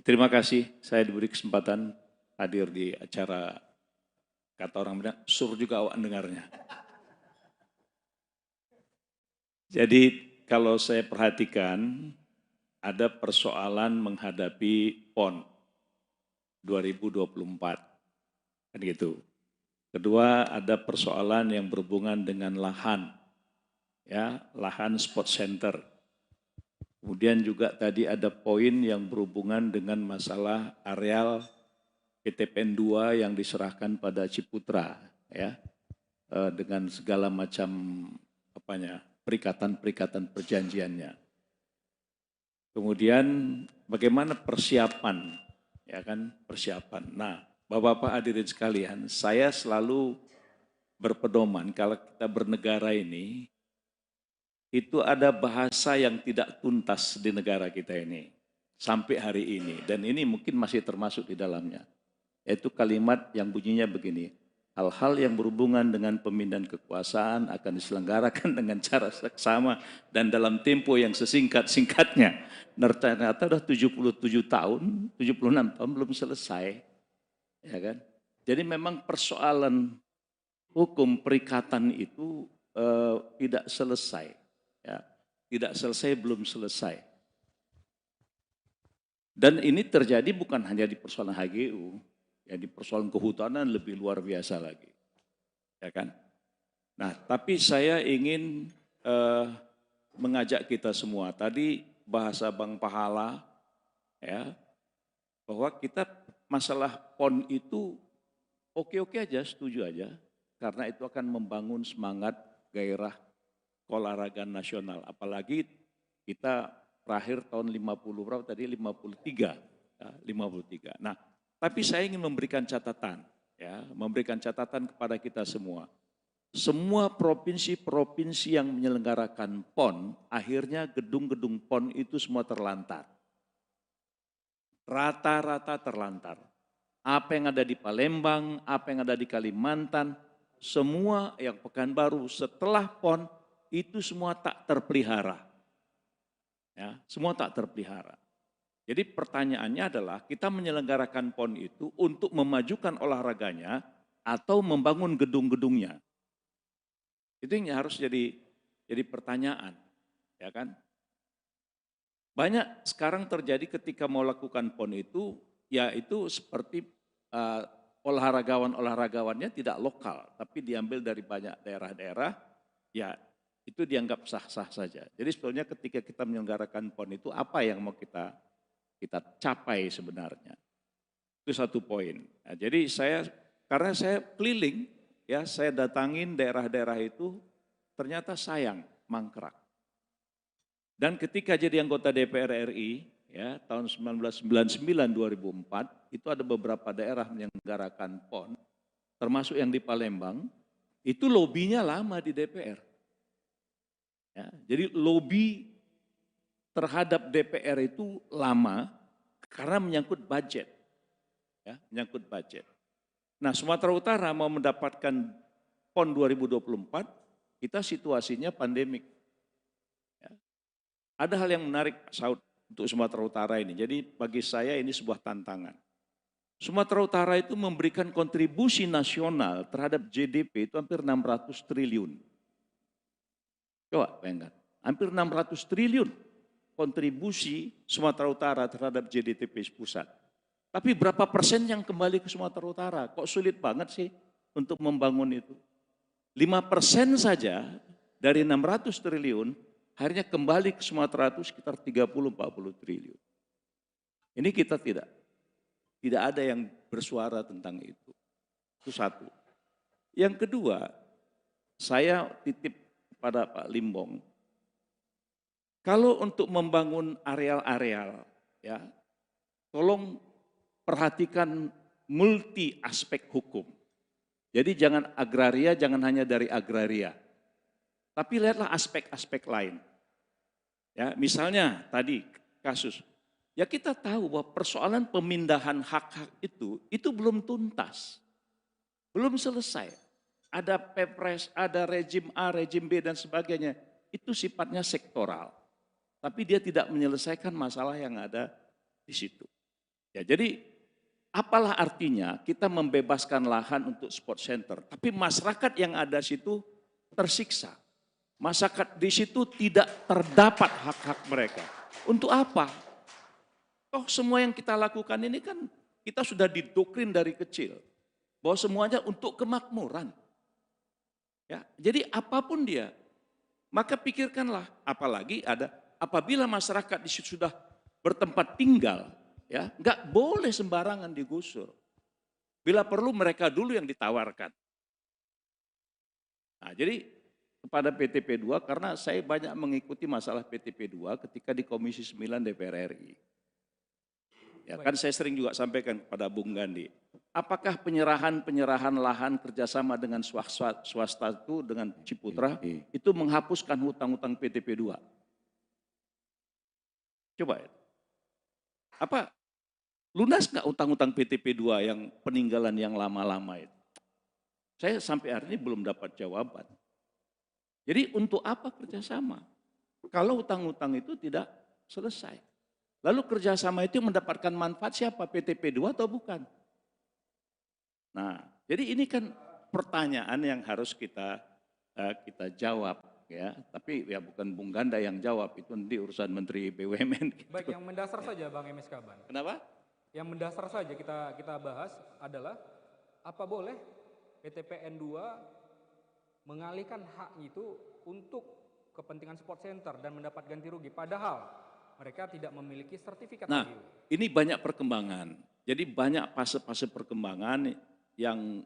Terima kasih saya diberi kesempatan hadir di acara, kata orang bilang, sur juga awak dengarnya. Jadi kalau saya perhatikan ada persoalan menghadapi PON 2024, kan gitu. Kedua ada persoalan yang berhubungan dengan lahan, ya lahan sport center. Kemudian juga tadi ada poin yang berhubungan dengan masalah areal PTPN 2 yang diserahkan pada Ciputra, ya, dengan segala macam perikatan-perikatan perjanjiannya. Kemudian bagaimana persiapan, ya kan, persiapan. Nah, Bapak-bapak hadirin sekalian, saya selalu berpedoman kalau kita bernegara ini, itu ada bahasa yang tidak tuntas di negara kita ini sampai hari ini, dan ini mungkin masih termasuk di dalamnya, yaitu kalimat yang bunyinya begini: hal-hal yang berhubungan dengan pemindahan kekuasaan akan diselenggarakan dengan cara seksama dan dalam tempo yang sesingkat-singkatnya. Ternyata sudah 77 tahun, 76 tahun belum selesai, ya kan? Jadi memang persoalan hukum perikatan itu tidak selesai, ya, tidak selesai, belum selesai. Dan ini terjadi bukan hanya di persoalan HGU, ya, di persoalan kehutanan lebih luar biasa lagi, ya kan? Nah, tapi saya ingin mengajak kita semua, tadi bahasa Bang Pahala, ya, bahwa kita masalah PON itu oke-oke aja, setuju aja, karena itu akan membangun semangat gairah olahraga nasional. Apalagi kita terakhir tahun 50 berapa tadi, 53, ya, 53. Nah, tapi saya ingin memberikan catatan, ya, memberikan catatan kepada kita semua. Semua provinsi-provinsi yang menyelenggarakan PON, akhirnya gedung-gedung PON itu semua terlantar. Rata-rata terlantar. Apa yang ada di Palembang, apa yang ada di Kalimantan, semua yang Pekanbaru setelah PON itu semua tak terpelihara. Ya, semua tak terpelihara. Jadi pertanyaannya adalah kita menyelenggarakan PON itu untuk memajukan olahraganya atau membangun gedung-gedungnya. Itu yang harus jadi pertanyaan, ya kan? Banyak sekarang terjadi ketika mau lakukan PON itu, ya itu seperti olahragawan-olahragawannya tidak lokal, tapi diambil dari banyak daerah-daerah, ya itu dianggap sah-sah saja. Jadi sebetulnya ketika kita menyelenggarakan PON itu apa yang mau kita capai sebenarnya? Itu satu poin. Nah, jadi karena saya keliling, ya saya datangin daerah-daerah itu, ternyata sayang, mangkrak. Dan ketika jadi anggota DPR RI, ya tahun 1999-2004, itu ada beberapa daerah menyelenggarakan PON, termasuk yang di Palembang, itu lobbynya lama di DPR. Ya, jadi lobby terhadap DPR itu lama karena menyangkut budget, ya, menyangkut budget. Nah, Sumatera Utara mau mendapatkan PON 2024, kita situasinya pandemik. Ya. Ada hal yang menarik, Saud, untuk Sumatera Utara ini. Jadi bagi saya ini sebuah tantangan. Sumatera Utara itu memberikan kontribusi nasional terhadap GDP itu hampir 600 triliun. Coba bayangkan, hampir 600 triliun kontribusi Sumatera Utara terhadap GDP pusat. Tapi berapa persen yang kembali ke Sumatera Utara? Kok sulit banget sih untuk membangun itu? 5% saja dari 600 triliun, akhirnya kembali ke Sumatera itu sekitar 30-40 triliun. Ini kita tidak ada yang bersuara tentang itu. Itu satu. Yang kedua, saya titip kepada Pak Limbong, kalau untuk membangun areal-areal, ya, tolong perhatikan multi aspek hukum. Jadi jangan agraria, jangan hanya dari agraria. Tapi lihatlah aspek-aspek lain. Ya, misalnya tadi kasus, ya kita tahu bahwa persoalan pemindahan hak-hak itu belum tuntas. Belum selesai. Ada Pepres, ada rejim A, rejim B dan sebagainya. Itu sifatnya sektoral. Tapi dia tidak menyelesaikan masalah yang ada di situ. Ya, jadi apalah artinya kita membebaskan lahan untuk sport center, tapi masyarakat yang ada situ tersiksa. Masyarakat di situ tidak terdapat hak-hak mereka. Untuk apa? Toh semua yang kita lakukan ini kan kita sudah didoktrin dari kecil bahwa semuanya untuk kemakmuran. Ya, jadi apapun dia, maka pikirkanlah, apalagi apabila masyarakat di situ sudah bertempat tinggal, ya, nggak boleh sembarangan digusur. Bila perlu mereka dulu yang ditawarkan. Nah, jadi kepada PTP2, karena saya banyak mengikuti masalah PTP2 ketika di Komisi 9 DPR RI. Ya, kan saya sering juga sampaikan kepada Bung Gandhi, apakah penyerahan lahan kerjasama dengan swasta itu dengan Ciputra itu menghapuskan hutang-hutang PTP2? Coba, apa lunas nggak utang-utang PTP2 yang peninggalan yang lama-lama itu? Saya sampai hari ini belum dapat jawaban. Jadi untuk apa kerjasama? Kalau utang-utang itu tidak selesai. Lalu kerjasama itu mendapatkan manfaat siapa? PTP2 atau bukan? Nah, jadi ini kan pertanyaan yang harus kita jawab, ya. Tapi ya bukan Bung Ganda yang jawab, itu nanti urusan Menteri BUMN. Gitu. Baik, yang mendasar saja Bang MS Kaban. Kenapa? Yang mendasar saja kita bahas adalah apa boleh PTPN 2 mengalihkan hak itu untuk kepentingan sport center dan mendapat ganti rugi, padahal mereka tidak memiliki sertifikat. Nah, ini banyak perkembangan. Jadi banyak fase-fase perkembangan yang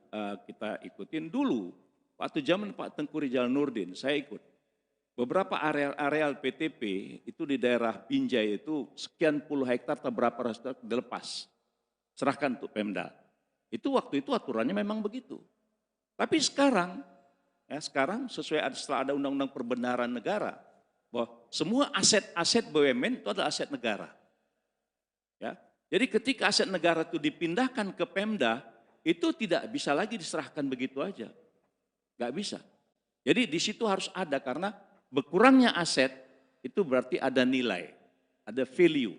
kita ikutin dulu. Waktu zaman Pak Tengku Rizal Nurdin, saya ikut. Beberapa areal PTP itu di daerah Binjai itu sekian puluh hektar atau berapa hektar dilepas. Serahkan untuk Pemda. Itu waktu itu aturannya memang begitu. Tapi sekarang sesuai setelah ada undang-undang perbenaran negara, bahwa semua aset-aset BUMN itu adalah aset negara. Ya. Jadi ketika aset negara itu dipindahkan ke Pemda, itu tidak bisa lagi diserahkan begitu aja. Nggak bisa. Jadi di situ harus ada, karena berkurangnya aset itu berarti ada nilai, ada value.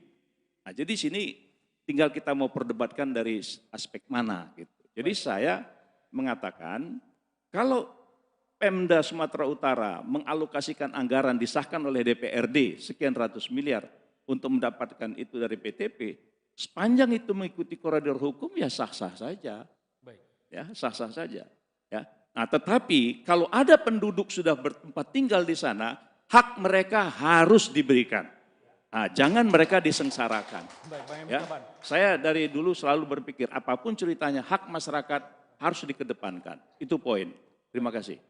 Nah, jadi sini tinggal kita mau perdebatkan dari aspek mana gitu. Jadi saya mengatakan kalau Pemda Sumatera Utara mengalokasikan anggaran disahkan oleh DPRD sekian ratus miliar untuk mendapatkan itu dari PTP, sepanjang itu mengikuti koridor hukum ya sah-sah saja. Baik. Ya, sah-sah saja. Ya. Nah, tetapi kalau ada penduduk sudah bertempat tinggal di sana, hak mereka harus diberikan. Nah, jangan mereka disengsarakan. Baik, ya. Saya dari dulu selalu berpikir apapun ceritanya hak masyarakat harus dikedepankan. Itu poin. Terima kasih.